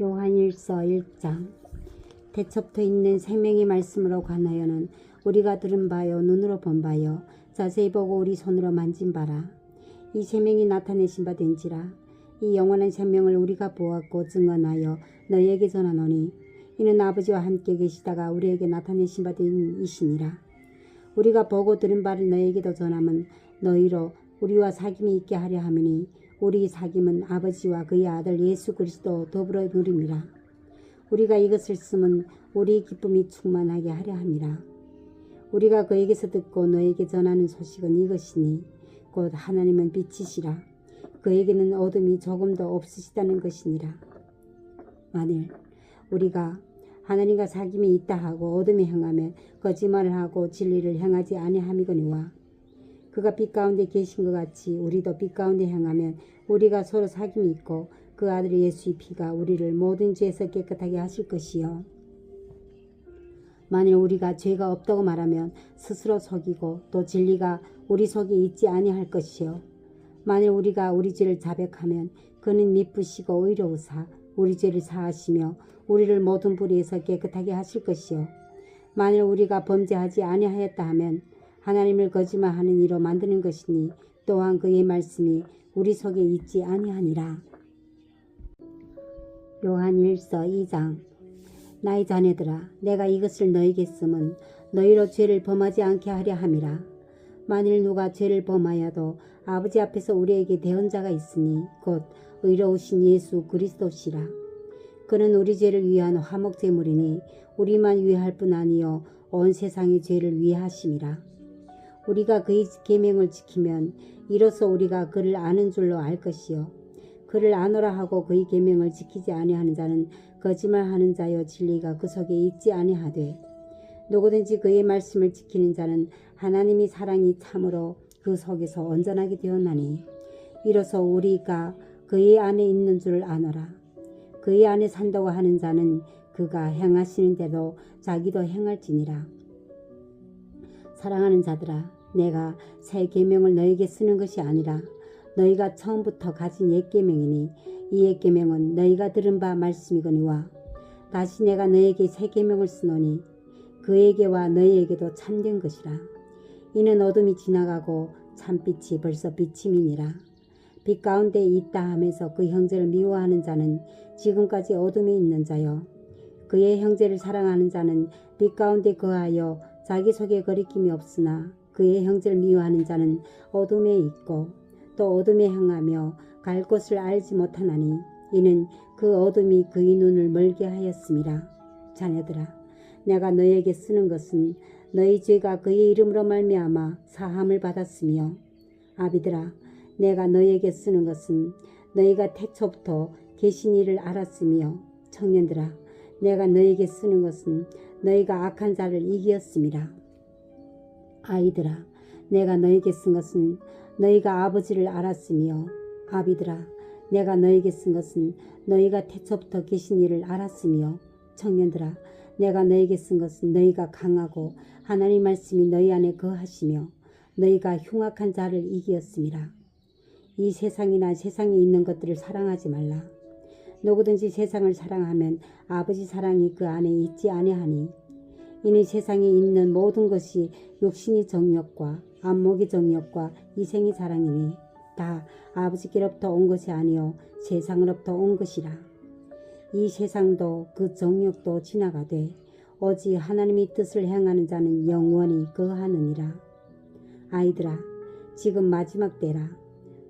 요한일서 1장. 대첩토 있는 생명의 말씀으로 관하여는 우리가 들은 바요 눈으로 본 바요 자세히 보고 우리 손으로 만진 바라. 이 생명이 나타내신 바 된지라. 이 영원한 생명을 우리가 보았고 증언하여 너희에게 전하노니 이는 아버지와 함께 계시다가 우리에게 나타내신 바 된 이시니라. 우리가 보고 들은 바를 너희에게도 전함은 너희로 우리와 사귐이 있게 하려 함이니 우리 사귐은 아버지와 그의 아들 예수 그리스도 더불어 누림이라. 우리가 이것을 쓰면 우리 기쁨이 충만하게 하려 함이라. 우리가 그에게서 듣고 너에게 전하는 소식은 이것이니 곧 하나님은 빛이시라. 그에게는 어둠이 조금도 없으시다는 것이니라. 만일 우리가 하나님과 사귐이 있다 하고 어둠에 행하면 거짓말을 하고 진리를 행하지 아니함이거니와 그가 빛 가운데 계신 것 같이 우리도 빛 가운데 행하면 우리가 서로 사귐이 있고 그 아들 예수의 피가 우리를 모든 죄에서 깨끗하게 하실 것이요. 만일 우리가 죄가 없다고 말하면 스스로 속이고 또 진리가 우리 속에 있지 아니할 것이요. 만일 우리가 우리 죄를 자백하면 그는 미쁘시고 의로우사 우리 죄를 사하시며 우리를 모든 불의에서 깨끗하게 하실 것이요. 만일 우리가 범죄하지 아니하였다 하면 하나님을 거짓말하는 이로 만드는 것이니 또한 그의 말씀이 우리 속에 있지 아니하니라. 요한일서 2장. 나의 자녀들아, 내가 이것을 너희에게 쓰면 너희로 죄를 범하지 않게 하려 함이라. 만일 누가 죄를 범하여도 아버지 앞에서 우리에게 대언자가 있으니 곧 의로우신 예수 그리스도시라. 그는 우리 죄를 위한 화목제물이니 우리만 위할 뿐 아니요 온 세상의 죄를 위하심이라. 우리가 그의 계명을 지키면 이로써 우리가 그를 아는 줄로 알 것이요. 그를 아노라 하고 그의 계명을 지키지 아니하는 자는 거짓말하는 자여 진리가 그 속에 있지 아니하되 누구든지 그의 말씀을 지키는 자는 하나님이 사랑이 참으로 그 속에서 온전하게 되었나니 이로써 우리가 그의 안에 있는 줄을 아노라. 그의 안에 산다고 하는 자는 그가 행하시는 대로 자기도 행할지니라. 사랑하는 자들아, 내가 새 계명을 너에게 쓰는 것이 아니라 너희가 처음부터 가진 옛 계명이니 이 옛 계명은 너희가 들은 바 말씀이거니와 다시 내가 너에게 새 계명을 쓰노니 그에게와 너희에게도 참된 것이라. 이는 어둠이 지나가고 참빛이 벌써 비침이니라. 빛 가운데 있다 하면서 그 형제를 미워하는 자는 지금까지 어둠에 있는 자요. 그의 형제를 사랑하는 자는 빛 가운데 거하여 자기 속에 거리낌이 없으나 그의 형제를 미워하는 자는 어둠에 있고 또 어둠에 행하며 갈 곳을 알지 못하나니 이는 그 어둠이 그의 눈을 멀게 하였음이라. 자녀들아, 내가 너희에게 쓰는 것은 너희 죄가 그의 이름으로 말미암아 사함을 받았으며 아비들아, 내가 너희에게 쓰는 것은 너희가 태초부터 계신 이를 알았으며 청년들아, 내가 너희에게 쓰는 것은 너희가 악한 자를 이기었음이라. 아이들아, 내가 너희에게 쓴 것은 너희가 아버지를 알았으며 아비들아, 내가 너희에게 쓴 것은 너희가 태초부터 계신 이를 알았으며 청년들아, 내가 너희에게 쓴 것은 너희가 강하고 하나님 말씀이 너희 안에 거하시며 너희가 흉악한 자를 이기었음이라. 이 세상이나 세상에 있는 것들을 사랑하지 말라. 누구든지 세상을 사랑하면 아버지 사랑이 그 안에 있지 아니하니 이는 세상에 있는 모든 것이 육신의 정욕과 안목의 정욕과 이생의 사랑이니 다 아버지께로부터 온 것이 아니요 세상으로부터 온 것이라. 이 세상도 그 정욕도 지나가되 오직 하나님의 뜻을 행하는 자는 영원히 거하느니라. 아이들아, 지금 마지막 때라.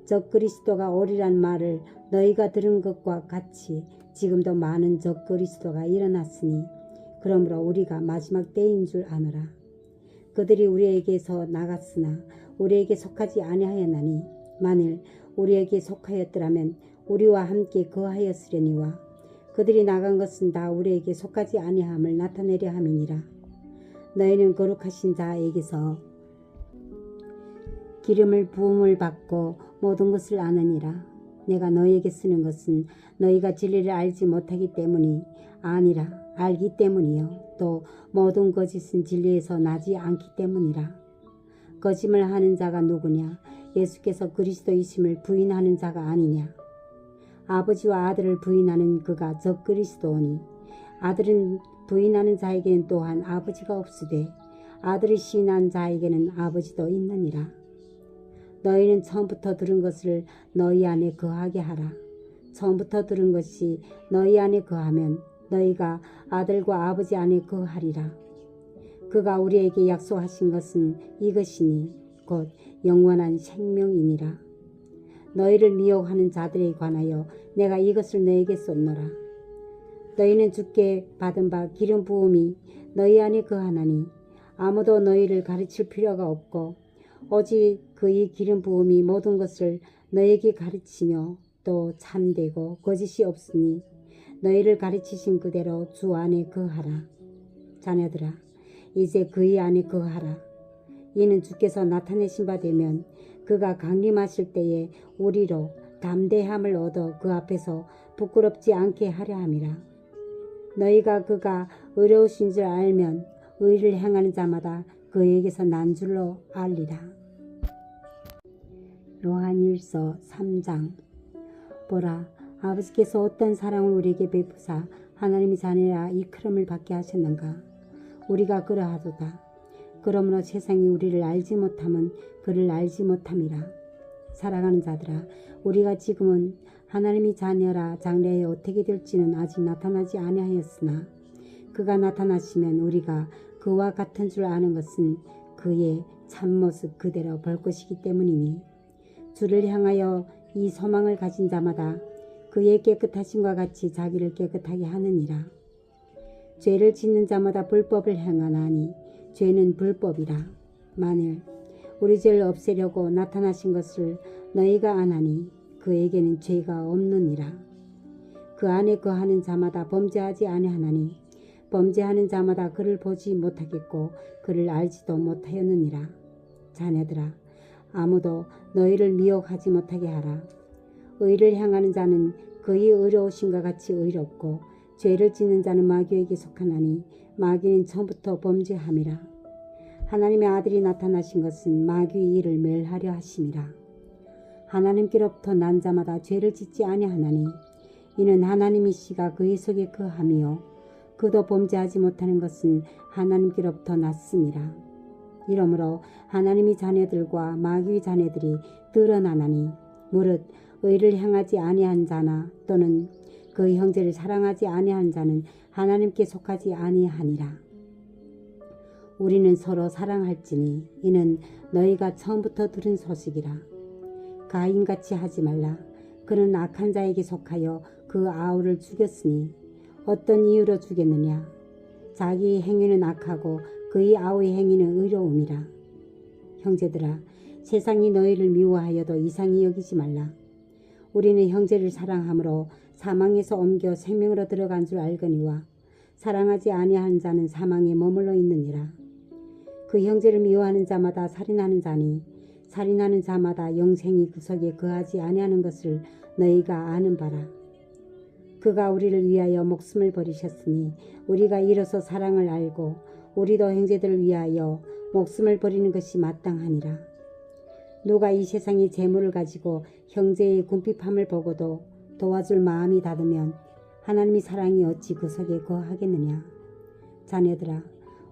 적그리스도가 오리란 말을 너희가 들은 것과 같이 지금도 많은 적그리스도가 일어났으니 그러므로 우리가 마지막 때인 줄 아노라. 그들이 우리에게서 나갔으나 우리에게 속하지 아니하였나니 만일 우리에게 속하였더라면 우리와 함께 거하였으려니와 그들이 나간 것은 다 우리에게 속하지 아니함을 나타내려 함이니라. 너희는 거룩하신 자에게서 기름을 부음을 받고 모든 것을 아느니라. 내가 너희에게 쓰는 것은 너희가 진리를 알지 못하기 때문이 아니라 알기 때문이요 또 모든 거짓은 진리에서 나지 않기 때문이라. 거짓말하는 자가 누구냐? 예수께서 그리스도이심을 부인하는 자가 아니냐? 아버지와 아들을 부인하는 그가 적그리스도오니 아들은 부인하는 자에게는 또한 아버지가 없으되 아들을 시인한 자에게는 아버지도 있느니라. 너희는 처음부터 들은 것을 너희 안에 거하게 하라. 처음부터 들은 것이 너희 안에 거하면 너희가 아들과 아버지 안에 거하리라. 그가 우리에게 약속하신 것은 이것이니 곧 영원한 생명이니라. 너희를 미혹하는 자들에 관하여 내가 이것을 너희에게 쏟노라. 너희는 주께 받은 바 기름 부음이 너희 안에 거하나니 아무도 너희를 가르칠 필요가 없고 오직 그의 기름 부음이 모든 것을 너희에게 가르치며 또 참되고 거짓이 없으니 너희를 가르치신 그대로 주 안에 거하라. 자녀들아, 이제 그의 안에 거하라. 이는 주께서 나타내신 바 되면 그가 강림하실 때에 우리로 담대함을 얻어 그 앞에서 부끄럽지 않게 하려 함이라. 너희가 그가 의로우신 줄 알면 의를 행하는 자마다 그에게서 난 줄로 알리라. 요한일서 3장. 보라, 아버지께서 어떤 사랑을 우리에게 베푸사 하나님의 자녀라 일컬음을 받게 하셨는가. 우리가 그러하도다. 그러므로 세상이 우리를 알지 못함은 그를 알지 못함이라. 사랑하는 자들아, 우리가 지금은 하나님의 자녀라 장래에 어떻게 될지는 아직 나타나지 아니하였으나 그가 나타나시면 우리가 그와 같은 줄 아는 것은 그의 참모습 그대로 볼 것이기 때문이니 주를 향하여 이 소망을 가진 자마다 그의 깨끗하심과 같이 자기를 깨끗하게 하느니라. 죄를 짓는 자마다 불법을 행하나니 죄는 불법이라. 만일 우리 죄를 없애려고 나타나신 것을 너희가 아나니 그에게는 죄가 없느니라. 그 안에 거하는 자마다 범죄하지 아니하나니 범죄하는 자마다 그를 보지 못하겠고 그를 알지도 못하였느니라. 자녀들아, 아무도 너희를 미혹하지 못하게 하라. 의를 향하는 자는 그의 의로우심과 같이 의롭고 죄를 짓는 자는 마귀에게 속하나니 마귀는 처음부터 범죄함이라. 하나님의 아들이 나타나신 것은 마귀의 일을 멸하려 하심이라. 하나님께로부터 난 자마다 죄를 짓지 아니하나니 이는 하나님의 씨가 그의 속에 거하며 그도 범죄하지 못하는 것은 하나님께로부터 났음이라. 이러므로 하나님의 자녀들과 마귀의 자녀들이 드러나나니 무릇 의를 행하지 아니한 자나 또는 그 형제를 사랑하지 아니한 자는 하나님께 속하지 아니하니라. 우리는 서로 사랑할지니 이는 너희가 처음부터 들은 소식이라. 가인같이 하지 말라. 그는 악한 자에게 속하여 그 아우를 죽였으니 어떤 이유로 죽였느냐. 자기의 행위는 악하고 그의 아우의 행위는 의로움이라. 형제들아, 세상이 너희를 미워하여도 이상히 여기지 말라. 우리는 형제를 사랑함으로 사망에서 옮겨 생명으로 들어간 줄 알거니와 사랑하지 아니한 자는 사망에 머물러 있느니라. 그 형제를 미워하는 자마다 살인하는 자니 살인하는 자마다 영생이 그 속에 거하지 아니하는 것을 너희가 아는 바라. 그가 우리를 위하여 목숨을 버리셨으니 우리가 이로써 사랑을 알고 우리도 형제들을 위하여 목숨을 버리는 것이 마땅하니라. 누가 이 세상의 재물을 가지고 형제의 궁핍함을 보고도 도와줄 마음이 닫으면 하나님의 사랑이 어찌 그 속에 거하겠느냐. 자녀들아,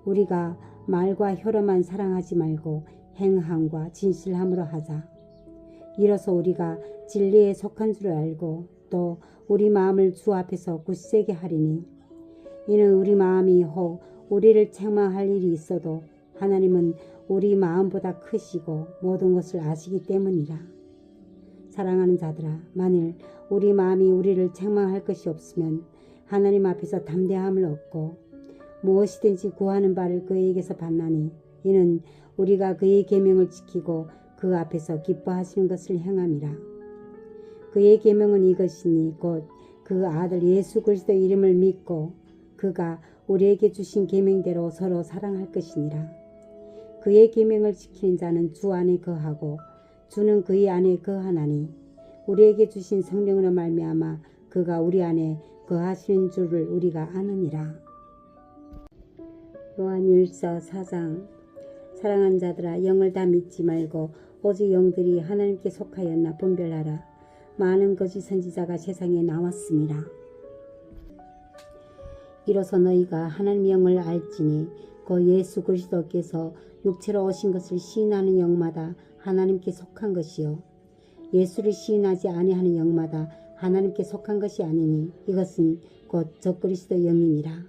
우리가 말과 혀로만 사랑하지 말고 행함과 진실함으로 하자. 이로써 우리가 진리에 속한 줄 알고 또 우리 마음을 주 앞에서 굳세게 하리니 이는 우리 마음이 혹 우리를 책망할 일이 있어도 하나님은 우리 마음보다 크시고 모든 것을 아시기 때문이라. 사랑하는 자들아, 만일 우리 마음이 우리를 책망할 것이 없으면 하나님 앞에서 담대함을 얻고 무엇이든지 구하는 바를 그에게서 받나니 이는 우리가 그의 계명을 지키고 그 앞에서 기뻐하시는 것을 행함이라. 그의 계명은 이것이니 곧 그 아들 예수 그리스도의 이름을 믿고 그가 우리에게 주신 계명대로 서로 사랑할 것이니라. 그의 계명을 지키는 자는 주 안에 거하고 주는 그의 안에 거하나니 우리에게 주신 성령으로 말미암아 그가 우리 안에 거하시는 줄을 우리가 아느니라. 요한일서 4장. 사랑하는 자들아, 영을 다 믿지 말고 오직 영들이 하나님께 속하였나 분별하라. 많은 거짓 선지자가 세상에 나왔습니다. 이로써 너희가 하나님의 영을 알지니 그 예수 그리스도께서 육체로 오신 것을 시인하는 영마다 하나님께 속한 것이요 예수를 시인하지 아니하는 영마다 하나님께 속한 것이 아니니 이것은 곧 적그리스도 영이니라.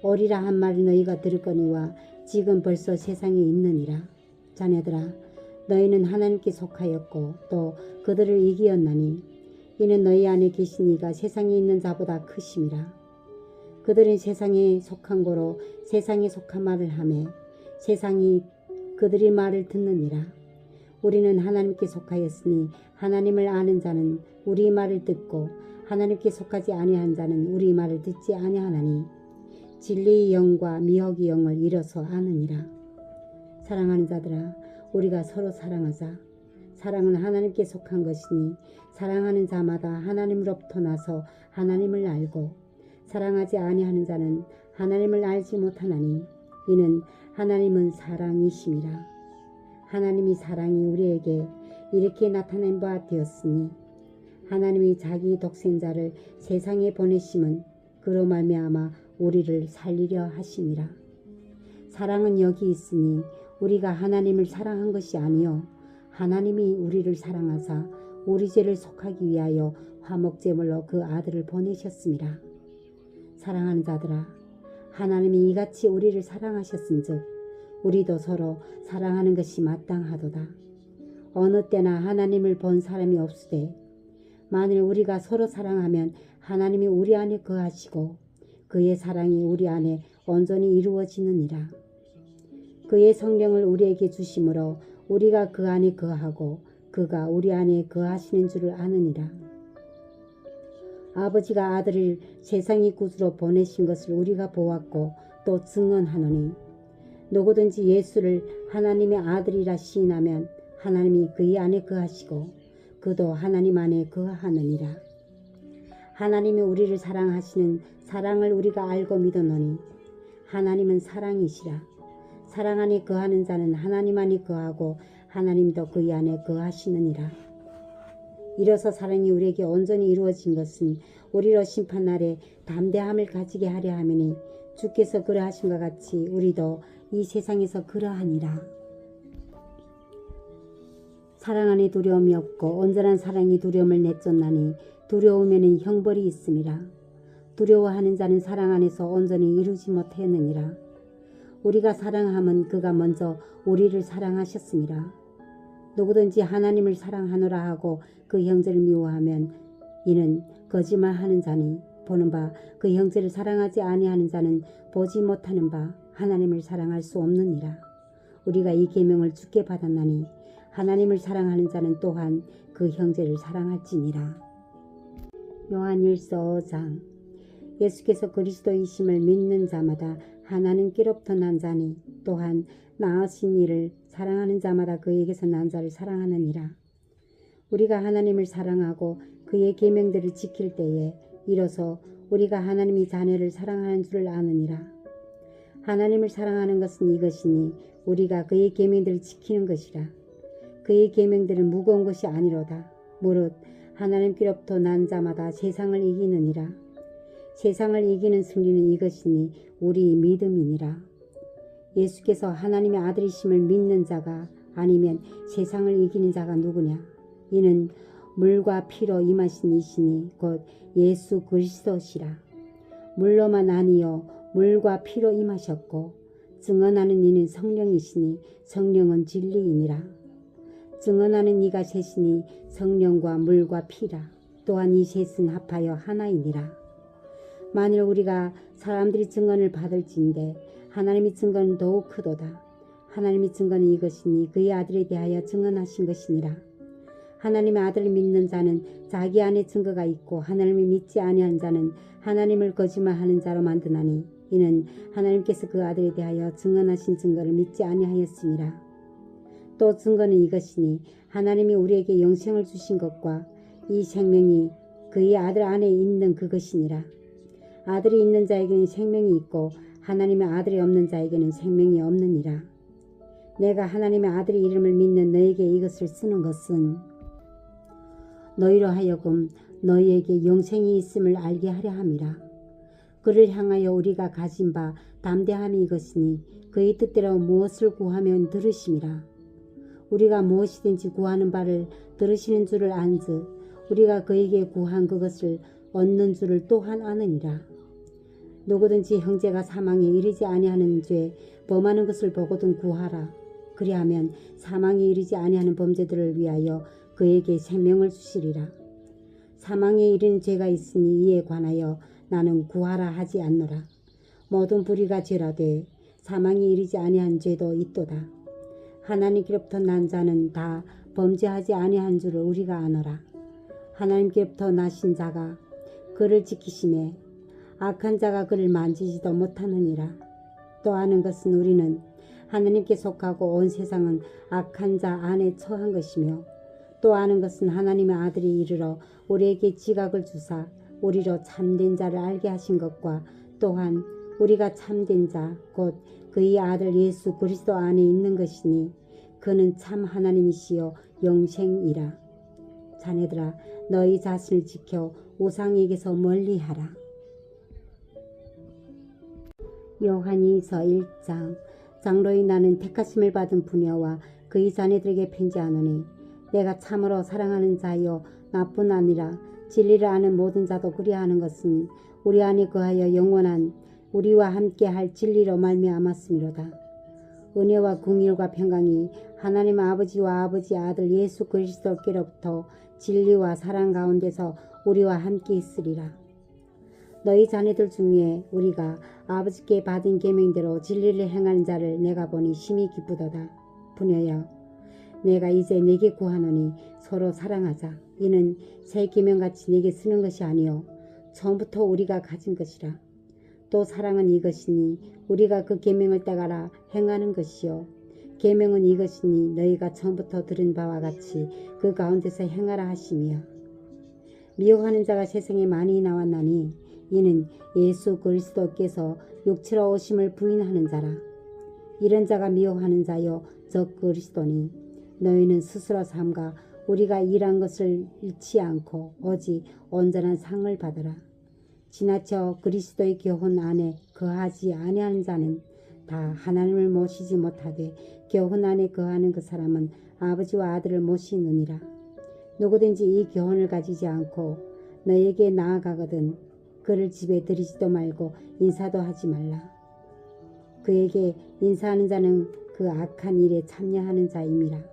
오리라 한 말을 너희가 들었거니와 지금 벌써 세상에 있느니라. 자녀들아 너희는 하나님께 속하였고 또 그들을 이기었나니 이는 너희 안에 계신 이가 세상에 있는 자보다 크심이라. 그들은 세상에 속한 고로 세상에 속한 말을 하매 세상이 그들의 말을 듣느니라. 우리는 하나님께 속하였으니 하나님을 아는 자는 우리 말을 듣고 하나님께 속하지 아니한 자는 우리 말을 듣지 아니하나니 진리의 영과 미혹의 영을 이뤄서 아느니라. 사랑하는 자들아 우리가 서로 사랑하자. 사랑은 하나님께 속한 것이니 사랑하는 자마다 하나님으로부터 나서 하나님을 알고 사랑하지 아니하는 자는 하나님을 알지 못하나니 이는 하나님은 사랑이심이라. 하나님이 사랑이 우리에게 이렇게 나타낸 바 되었으니 하나님이 자기 독생자를 세상에 보내심은 그로 말미암아 우리를 살리려 하심이라. 사랑은 여기 있으니 우리가 하나님을 사랑한 것이 아니요 하나님이 우리를 사랑하사 우리 죄를 속하기 위하여 화목제물로 그 아들을 보내셨습니다. 사랑하는 자들아 하나님이 이같이 우리를 사랑하셨은즉 우리도 서로 사랑하는 것이 마땅하도다. 어느 때나 하나님을 본 사람이 없으되 만일 우리가 서로 사랑하면 하나님이 우리 안에 거하시고 그의 사랑이 우리 안에 온전히 이루어지느니라. 그의 성령을 우리에게 주심으로 우리가 그 안에 거하고 그가 우리 안에 거하시는 줄을 아느니라. 아버지가 아들을 세상의 구주로 보내신 것을 우리가 보았고 또 증언하노니 누구든지 예수를 하나님의 아들이라 시인하면 하나님이 그의 안에 거하시고 그도 하나님 안에 거하느니라. 하나님이 우리를 사랑하시는 사랑을 우리가 알고 믿었노니 하나님은 사랑이시라. 사랑 안에 거하는 자는 하나님 안에 거하고 하나님도 그의 안에 거하시느니라. 이로써 사랑이 우리에게 온전히 이루어진 것은 우리로 심판날에 담대함을 가지게 하려 함이니 주께서 그러하신 것 같이 우리도 이 세상에서 그러하니라. 사랑 안에 두려움이 없고 온전한 사랑이 두려움을 내쫓나니 두려움에는 형벌이 있음이라. 두려워하는 자는 사랑 안에서 온전히 이루지 못하였느니라. 우리가 사랑함은 그가 먼저 우리를 사랑하셨음이라. 누구든지 하나님을 사랑하노라 하고 그 형제를 미워하면 이는 거짓말하는 자니 보는 바 그 형제를 사랑하지 아니하는 자는 보지 못하는 바 하나님을 사랑할 수 없느니라. 우리가 이 계명을 주께 받았나니 하나님을 사랑하는 자는 또한 그 형제를 사랑할지니라. 요한일서 5장. 예수께서 그리스도이심을 믿는 자마다 하나님께로부터 난 자니 또한 나으신 이를 사랑하는 자마다 그에게서 난 자를 사랑하느니라. 우리가 하나님을 사랑하고 그의 계명들을 지킬 때에 이로써 우리가 하나님이 자녀를 사랑하는 줄을 아느니라. 하나님을 사랑하는 것은 이것이니 우리가 그의 계명들을 지키는 것이라. 그의 계명들은 무거운 것이 아니로다. 무릇 하나님께로부터 난 자마다 세상을 이기느니라. 세상을 이기는 승리는 이것이니 우리 믿음이니라. 예수께서 하나님의 아들이심을 믿는 자가 아니면 세상을 이기는 자가 누구냐? 이는 물과 피로 임하신 이시니 곧 예수 그리스도시라. 물로만 아니요 물과 피로 임하셨고 증언하는 이는 성령이시니 성령은 진리이니라. 증언하는 이가 셋이니 성령과 물과 피라. 또한 이 셋은 합하여 하나이니라. 만일 우리가 사람들이 증언을 받을진대 하나님의 증거는 더욱 크도다. 하나님의 증거는 이것이니 그의 아들에 대하여 증언하신 것이니라. 하나님의 아들을 믿는 자는 자기 안에 증거가 있고 하나님을 믿지 아니하는 자는 하나님을 거짓말하는 자로 만드나니 이는 하나님께서 그 아들에 대하여 증언하신 증거를 믿지 아니하였음이라. 또 증거는 이것이니 하나님이 우리에게 영생을 주신 것과 이 생명이 그의 아들 안에 있는 그것이니라. 아들이 있는 자에게는 생명이 있고 하나님의 아들이 없는 자에게는 생명이 없느니라. 내가 하나님의 아들의 이름을 믿는 너에게 이것을 쓰는 것은 너희로 하여금 너희에게 영생이 있음을 알게 하려 함이라. 그를 향하여 우리가 가진 바 담대함이 이것이니 그의 뜻대로 무엇을 구하면 들으심이라. 우리가 무엇이든지 구하는 바를 들으시는 줄을 안즉 우리가 그에게 구한 그것을 얻는 줄을 또한 아느니라. 누구든지 형제가 사망에 이르지 아니하는 죄 범하는 것을 보거든 구하라. 그리하면 사망에 이르지 아니하는 범죄들을 위하여 그에게 생명을 주시리라. 사망에 이르는 죄가 있으니 이에 관하여 나는 구하라 하지 않노라. 모든 불의가 죄라되 사망에 이르지 아니한 죄도 있도다. 하나님께로부터 난 자는 다 범죄하지 아니한 줄을 우리가 아노라. 하나님께로부터 나신 자가 그를 지키심에 악한 자가 그를 만지지도 못하느니라. 또 아는 것은 우리는 하나님께 속하고 온 세상은 악한 자 안에 처한 것이며 또 아는 것은 하나님의 아들이 이르러 우리에게 지각을 주사 우리로 참된 자를 알게 하신 것과 또한 우리가 참된 자 곧 그의 아들 예수 그리스도 안에 있는 것이니 그는 참 하나님이시요 영생이라. 자네들아 너희 자신을 지켜 우상에게서 멀리하라. 요한이서 1장. 장로인 나는 택하심을 받은 부녀와 그의 자네들에게 편지하노니 내가 참으로 사랑하는 자여 나뿐 아니라 진리를 아는 모든 자도 그리하는 것은 우리 안에 거하여 영원한 우리와 함께 할 진리로 말미암았음이로다. 은혜와 긍휼과 평강이 하나님 아버지와 아버지 아들 예수 그리스도께로부터 진리와 사랑 가운데서 우리와 함께 있으리라. 너희 자네들 중에 우리가 아버지께 받은 계명대로 진리를 행하는 자를 내가 보니 심히 기쁘도다. 부녀여 내가 이제 네게 구하노니 서로 사랑하자. 이는 새 계명같이 네게 쓰는 것이 아니요 처음부터 우리가 가진 것이라. 또 사랑은 이것이니 우리가 그 계명을 따가라 행하는 것이요 계명은 이것이니 너희가 처음부터 들은 바와 같이 그 가운데서 행하라 하심이야. 미혹하는 자가 세상에 많이 나왔나니 이는 예수 그리스도께서 육체로 오심을 부인하는 자라. 이런 자가 미혹하는 자요 저 그리스도니 너희는 스스로 삼가 우리가 일한 것을 잃지 않고 오직 온전한 상을 받으라. 지나쳐 그리스도의 교훈 안에 거하지 아니하는 자는 다 하나님을 모시지 못하되 교훈 안에 거하는 그 사람은 아버지와 아들을 모시느니라. 누구든지 이 교훈을 가지지 않고 너에게 나아가거든 그를 집에 들이지도 말고 인사도 하지 말라. 그에게 인사하는 자는 그 악한 일에 참여하는 자임이라.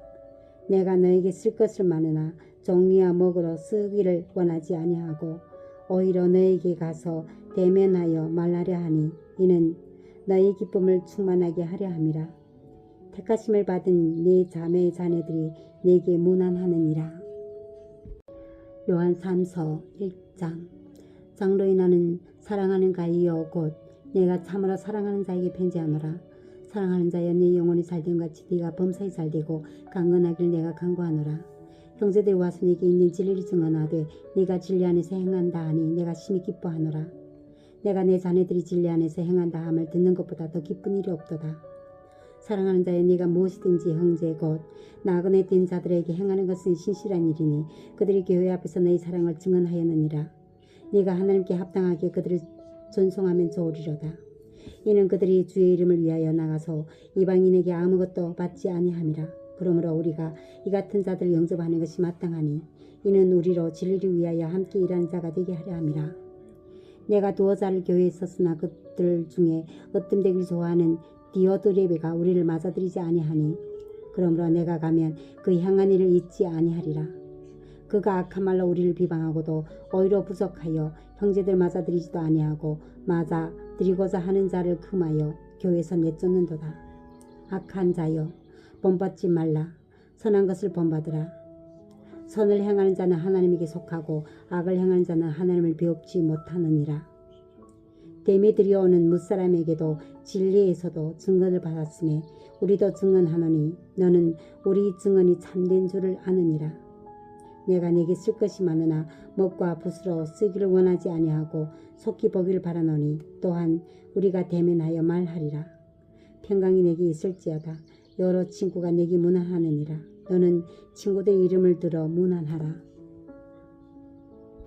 내가 너에게 쓸 것을 많으나 종이와 먹으로 쓰기를 원하지 아니하고 오히려 너에게 가서 대면하여 말하려 하니 이는 너의 기쁨을 충만하게 하려 함이라. 택하심을 받은 네 자매 자네들이 내게 문안하느니라. 요한 3서 1장. 장로인 나는 사랑하는 가이요 곧 내가 참으로 사랑하는 자에게 편지하노라. 사랑하는 자여 네 영혼이 잘됨 같이 네가 범사에 잘되고 강건하길 내가 간구하노라. 형제들이 와서 네게 있는 진리를 증언하되 네가 진리 안에서 행한다 하니 내가 심히 기뻐하노라. 내가 내 자네들이 진리 안에서 행한다 함을 듣는 것보다 더 기쁜 일이 없도다. 사랑하는 자여 네가 무엇이든지 형제 곧 나그네 된 자들에게 행하는 것은 신실한 일이니 그들이 교회 앞에서 너희 사랑을 증언하였느니라. 네가 하나님께 합당하게 그들을 존송하면 좋으리로다. 이는 그들이 주의 이름을 위하여 나가서 이방인에게 아무것도 받지 아니함이라. 그러므로 우리가 이 같은 자들을 영접하는 것이 마땅하니 이는 우리로 진리를 위하여 함께 일하는 자가 되게 하려 함이라. 내가 두어 자를 교회에 썼으나 그들 중에 으뜸되기를 좋아하는 디오드레베가 우리를 맞아들이지 아니하니 그러므로 내가 가면 그 향한 일을 잊지 아니하리라. 그가 악한 말로 우리를 비방하고도 오히려 부족하여 형제들 맞아들이지도 아니하고 맞아들이고자 하는 자를 금하여 교회에서 내쫓는도다. 악한 자여 본받지 말라. 선한 것을 본받으라. 선을 행하는 자는 하나님에게 속하고 악을 행하는 자는 하나님을 배웁지 못하느니라. 데메드리오는 무사람에게도 진리에서도 증거를 받았으며 우리도 증언하노니 너는 우리 증언이 참된 줄을 아느니라. 내가 네게 쓸 것이 많으나 먹과 붓으로 쓰기를 원하지 아니하고 속히 보기를 바라노니 또한 우리가 대면하여 말하리라. 평강이 내게 있을지어다. 여러 친구가 내게 문안하느니라. 너는 친구들 이름을 들어 문안하라.